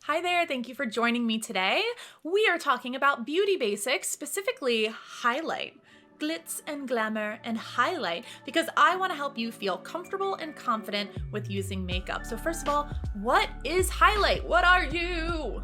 Hi there, thank you for joining me today. We are talking about beauty basics, specifically highlight. Glitz and glamour and highlight, because I want to help you feel comfortable and confident with using makeup. So first of all, what is highlight? What are you?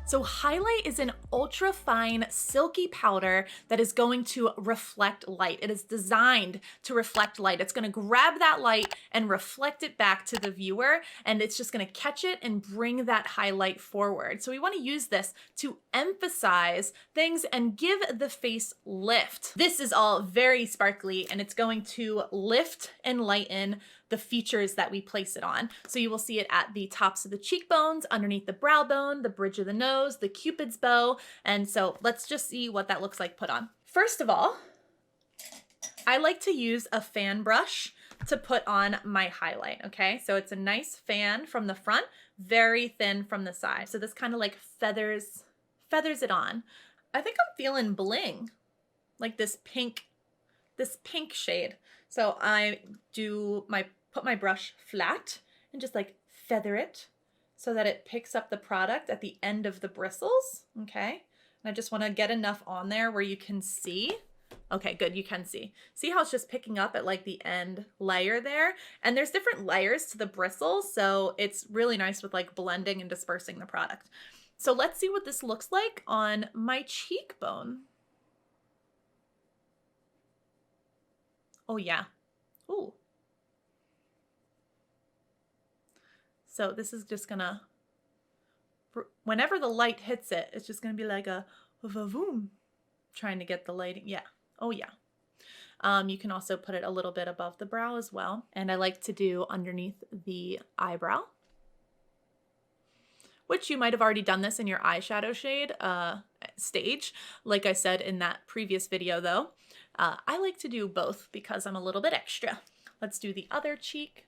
So highlight is an ultra fine silky powder that is going to reflect light. It is designed to reflect light. It's going to grab that light and reflect it back to the viewer, and it's just going to catch it and bring that highlight forward. So we want to use this to emphasize things and give the face lift. This is all very sparkly, and it's going to lift and lighten the features that we place it on. So you will see it at the tops of the cheekbones, underneath the brow bone, the bridge of the nose, the cupid's bow. And so let's just see what that looks like put on. First of all, I like to use a fan brush to put on my highlight, okay? So it's a nice fan from the front, very thin from the side. So this kind of like feathers it on. I think I'm feeling bling, like this pink shade. So I put my brush flat and just like feather it so that it picks up the product at the end of the bristles, okay? And I just wanna get enough on there where you can see. Okay, good, you can see. See how it's just picking up at like the end layer there? And there's different layers to the bristles, so it's really nice with like blending and dispersing the product. So let's see what this looks like on my cheekbone. Oh yeah, ooh. So this is just gonna, whenever the light hits it, it's just gonna be like a va-voom, trying to get the lighting. Yeah, oh yeah. You can also put it a little bit above the brow as well. And I like to do underneath the eyebrow, which you might have already done this in your eyeshadow shade stage. Like I said in that previous video though, I like to do both because I'm a little bit extra. Let's do the other cheek.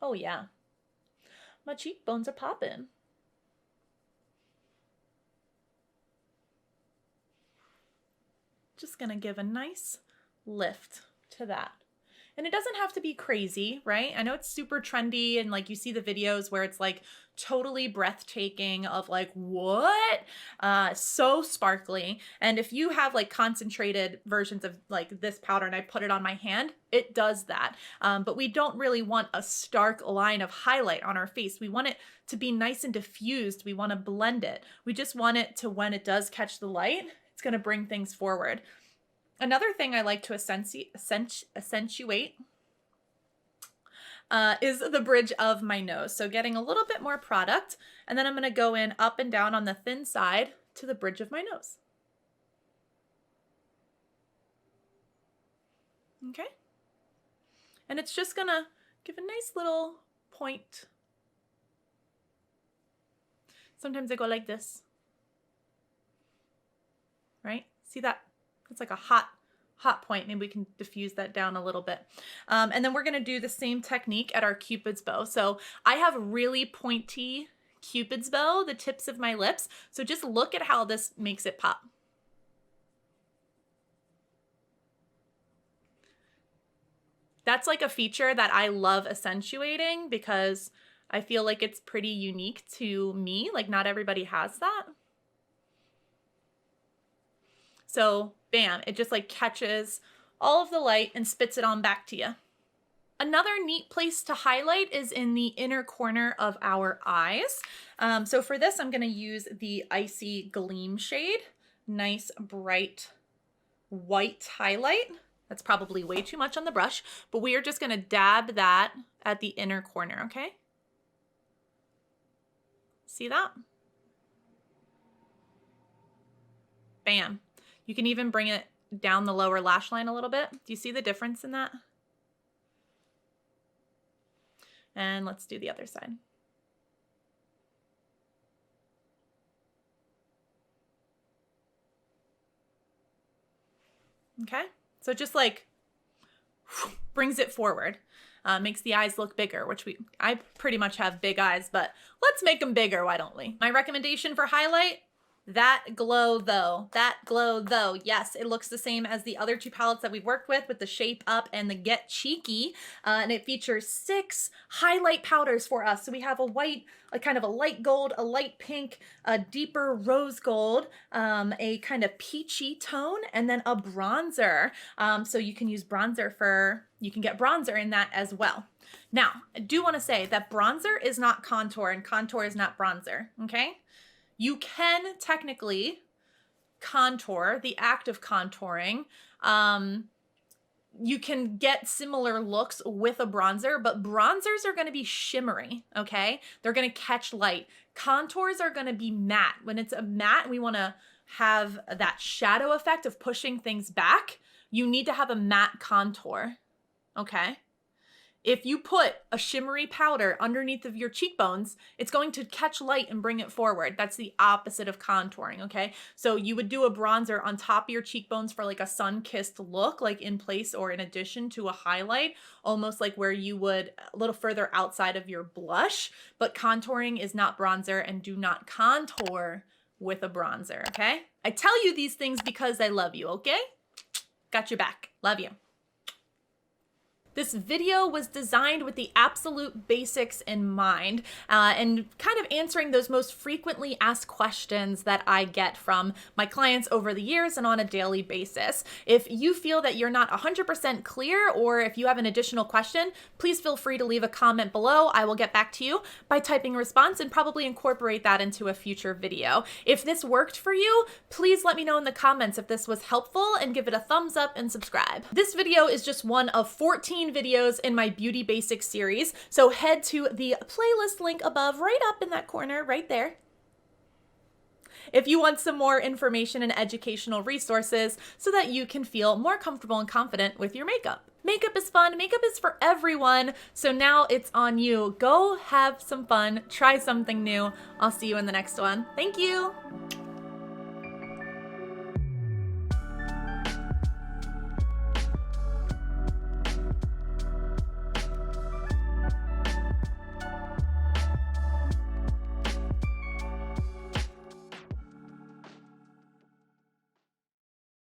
Oh yeah, my cheekbones are popping. Just gonna give a nice lift to that. And it doesn't have to be crazy, right? I know it's super trendy and like you see the videos where it's like totally breathtaking of like, what? So sparkly. And if you have like concentrated versions of like this powder and I put it on my hand, it does that. But we don't really want a stark line of highlight on our face. We want it to be nice and diffused. We want to blend it. We just want it to, when it does catch the light, it's going to bring things forward. Another thing I like to accentuate is the bridge of my nose. So getting a little bit more product, and then I'm going to go in up and down on the thin side to the bridge of my nose. Okay. And it's just going to give a nice little point. Sometimes I go like this. Right? See that? It's like a hot point. Maybe we can diffuse that down a little bit. And then we're going to do the same technique at our cupid's bow. So I have really pointy cupid's bow, the tips of my lips. So just look at how this makes it pop. That's like a feature that I love accentuating because I feel like it's pretty unique to me. Like not everybody has that. So bam, it just like catches all of the light and spits it on back to you. Another neat place to highlight is in the inner corner of our eyes. So for this, I'm gonna use the Icy Gleam shade. Nice, bright, white highlight. That's probably way too much on the brush, but we are just gonna dab that at the inner corner, okay? See that? Bam. You can even bring it down the lower lash line a little bit. Do you see the difference in that? And let's do the other side. Okay, so it just like brings it forward. Makes the eyes look bigger, which I pretty much have big eyes, but let's make them bigger, why don't we? My recommendation for highlight, That glow though, that glow though. Yes, it looks the same as the other two palettes that we've worked with the Shape Up and the Get Cheeky. And it features 6 highlight powders for us. So we have a white, a kind of a light gold, a light pink, a deeper rose gold, a kind of peachy tone, and then a bronzer. So you can use bronzer you can get bronzer in that as well. Now, I do want to say that bronzer is not contour and contour is not bronzer, okay? You can technically contour, the act of contouring. You can get similar looks with a bronzer, but bronzers are going to be shimmery, okay? They're going to catch light. Contours are going to be matte. When it's a matte, we want to have that shadow effect of pushing things back. You need to have a matte contour, okay? If you put a shimmery powder underneath of your cheekbones, it's going to catch light and bring it forward. That's the opposite of contouring, okay? So you would do a bronzer on top of your cheekbones for like a sun-kissed look, like in place or in addition to a highlight, almost like where you would a little further outside of your blush. But contouring is not bronzer, and do not contour with a bronzer, okay? I tell you these things because I love you, okay? Got your back. Love you. This video was designed with the absolute basics in mind, and kind of answering those most frequently asked questions that I get from my clients over the years and on a daily basis. If you feel that you're not 100% clear, or if you have an additional question, please feel free to leave a comment below. I will get back to you by typing a response and probably incorporate that into a future video. If this worked for you, please let me know in the comments if this was helpful and give it a thumbs up and subscribe. This video is just one of 14 videos in my Beauty Basics series, so head to the playlist link above, right up in that corner right there, if you want some more information and educational resources so that you can feel more comfortable and confident with your makeup. Makeup is fun, makeup is for everyone, so now it's on you. Go have some fun, try something new. I'll see you in the next one. Thank you.